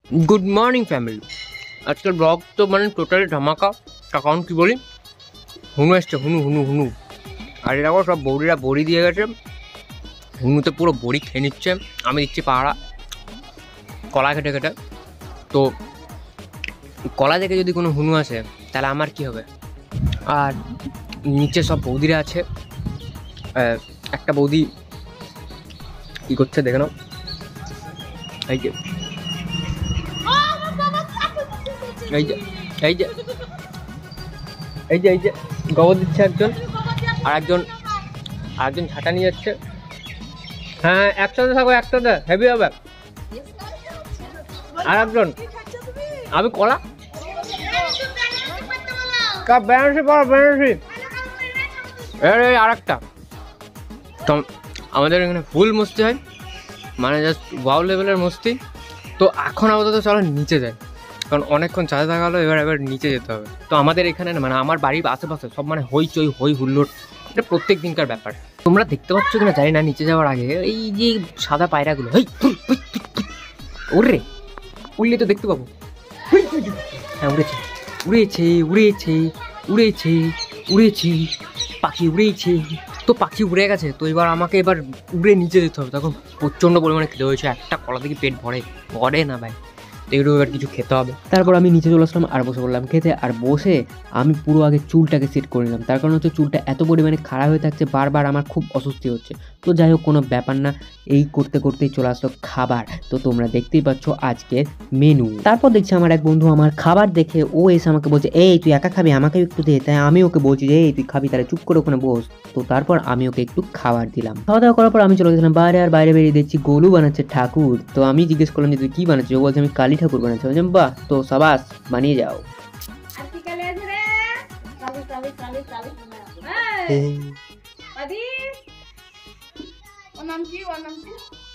Good morning family. আজকের blog তো মানে টোটালি ধামাকা। কারণ কী বলি, হুনু এসছে, হুনু হুনু হুনু। আর এরকম সব বড়িরা বড়ি দিয়ে গেছে, হুনুতে পুরো বড়ি খেয়ে নিচ্ছে, আমি দিচ্ছি পাহারা কলা কেটে কেটে। তো কলা থেকে যদি কোনো হুনু আসে তাহলে আমার কি হবে? আর নিচে সব বৌদিরা আছে। একটা বৌদি কী করছে দেখে নাও, এই যে এই যে এই যে এই যে এই যে গোবর দিচ্ছে একজন, আর একজন ঝাঁটা নিয়ে যাচ্ছে। হ্যাঁ, একসাথে থাকো, একসাথে হেভি হবে। আর একজন, আমি কলা বেনারসি পড়ো, বেনারসি। আর একটা তো আমাদের এখানে ফুল মস্তি হয়, মানে জাস্ট ওয়াও লেভেলের মস্তি। তো এখন আপাতত চলো নিচে যায়, কারণ অনেকক্ষণ ছাদে থাকা হলো, এবার নিচে যেতে হবে। তো আমাদের এখানে মানে আমার বাড়ির আশেপাশে সব মানে হইচই হই হুল্লোড়, এটা প্রত্যেক দিনকার ব্যাপার। তোমরা দেখতে পাচ্ছ কিনা জানি না, নিচে যাওয়ার আগে এই যে সাদা পায়রাগুলো, ওরে উড়লে তো দেখতে পাবো। হ্যাঁ, উড়েছে উড়েছে উড়েছে উড়েছে উড়েছে, পাখি উড়েছে। তো পাখি উড়ে গেছে, তো এবার আমাকে উড়ে নিচে যেতে হবে। তখন প্রচণ্ড পরিমাণে খেতে হয়েছে, একটা কলা থেকে পেট ভরে না ভাই। তো এগুলো এবার কিছু খেতে হবে। তারপর আমি নিচে চলে আসলাম আর বসে পড়লাম খেতে। আর বসে আমি পুরো আগে চুলটাকে সেট করে নিলাম, তার কারণ হচ্ছে চুলটা এত পরিমাণে খারাপ হয়ে থাকছে, বারবার আমার খুব অস্বস্তি হচ্ছে। তো যাই হোক, কোনো ব্যাপার না, এই করতে করতেই চলে আসলো খাবার। তো তোমরা দেখতেই পাচ্ছ আজকের মেনু। তারপর দেখছি আমার এক বন্ধু আমার খাবার দেখে ও এসে আমাকে বলছে, এই তুই একা খাবি, আমাকে একটু দে। তাই আমি ওকে বলছি যে এই তুই খাবি, তাহলে চুপ করে ওখানে বস। তো তারপর আমি ওকে একটু খাবার দিলাম। খাওয়া দাওয়া করার পর আমি চলে গেছিলাম বাইরে। আর বাইরে বেরিয়ে দেখছি গোলু বানাচ্ছে ঠাকুর। তো আমি জিজ্ঞেস করলাম যে তুই কি বানাচ্ছিস? ও বলছে আমি কালী ঠাকুর বানাচ্ছি। বললাম বাহ, তো সাবাস, বানিয়ে যাও।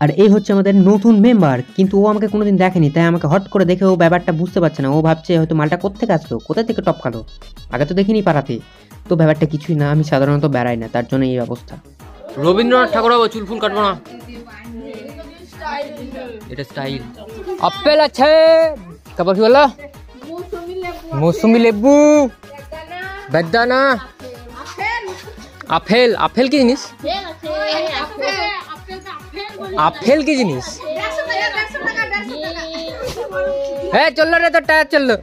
আর এই হচ্ছে আমাদের নতুন মেম্বার, কিন্তু ও আমাকে কোনোদিন দেখেনি, তাই আমাকে হট করে দেখে ও ব্যাপারটা বুঝতে পারছে না। ও ভাবছে হয়তো মালটা কোত্থেকে আসলো, কোথা থেকে টপকালো, আগে তো দেখিনি পাড়াতে। তো ব্যাপারটা কিছুই না, আমি সাধারণত বেড়াই না, তার জন্য এই অবস্থা। রবীন্দ্রনাথ ঠাকুর হবে, চুল ফুল কাটবো না, এটা স্টাইল। আপেল আছে, তারপর কি বললো, মৌসুমি লেবু, বেদানা, আপেল। আপেল কি জিনিস? আপেল কি জিনিস? হ্যাঁ চললো রে, তোর টায়ার চললো।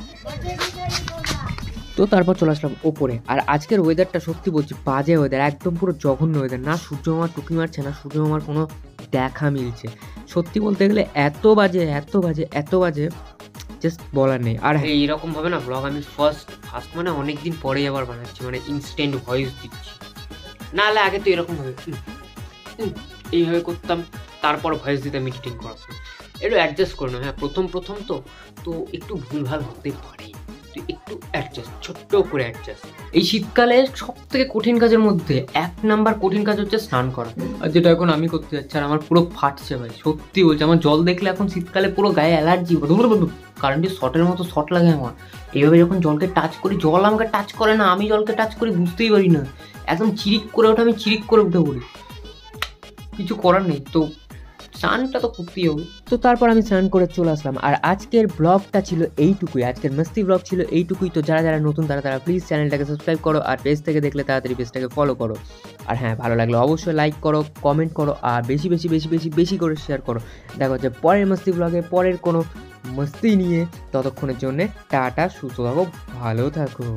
তো তারপর চলে আসলাম ওপরে। আর আজকের ওয়েদারটা সত্যি বলছি বাজে ওয়েদার, একদম পুরো জঘন্য ওয়েদার। না সূর্য মামার টুকি মারছে, না সূর্য মামার কোনো দেখা মিলছে। সত্যি বলতে গেলে এত বাজে এত বাজে এত বাজে, জাস্ট বলার নেই। আর এইরকম ভাবে না ব্লগ আমি ফার্স্ট মানে অনেকদিন পরে আবার বানাচ্ছি, মানে ইনস্ট্যান্ট ভয়েস দিচ্ছি। নাহলে আগে তো এরকম ভাবে এইভাবে করতাম, তারপর ভয়েস দিতাম এডিটিং করার সময়। একটু অ্যাডজাস্ট করে না, হ্যাঁ প্রথম তো একটু ভুলভাল হতে পারে, তো একটু অ্যাডজাস্ট, ছোট্ট করে অ্যাডজাস্ট। এই শীতকালে সব থেকে কঠিন কাজের মধ্যে 1 নাম্বার কঠিন কাজ হচ্ছে স্নান করা, আর যেটা এখন আমি করতে যাচ্ছি। আর আমার পুরো ফাটছে ভাই, সত্যি বলছি। আমার জল দেখলে এখন শীতকালে পুরো গায়ে অ্যালার্জি, কারেন্টের শর্টের মতো শর্ট লাগে আমার। এইভাবে যখন জলকে টাচ করি, জল আমাকে টাচ করে না, আমি জলকে টাচ করি, বুঝতেই পারি না, একদম চিরিক করে ওঠে, আমি চিরিক করে উঠে পড়ি, কিছু করার নেই। তো স্নানটা তো করতেই হবে। তো তারপর আমি স্নান করে চলে আসলাম। আর আজকের ব্লগটা ছিল এইটুকুই, আজকের মস্তি ব্লগ ছিল এইটুকুই। তো যারা নতুন তারা প্লিজ চ্যানেলটাকে সাবস্ক্রাইব করো, আর পেজ থেকে দেখলে তাড়াতাড়ি পেজটাকে ফলো করো। আর হ্যাঁ, ভালো লাগলে অবশ্যই লাইক করো, কমেন্ট করো, আর বেশি বেশি বেশি বেশি বেশি করে শেয়ার করো। দেখা হচ্ছে পরের মস্তি ব্লগে, পরের কোনো মস্তি নিয়ে। ততক্ষণের জন্যে টাটা, সুস্থ থাকো, ভালো থাকো।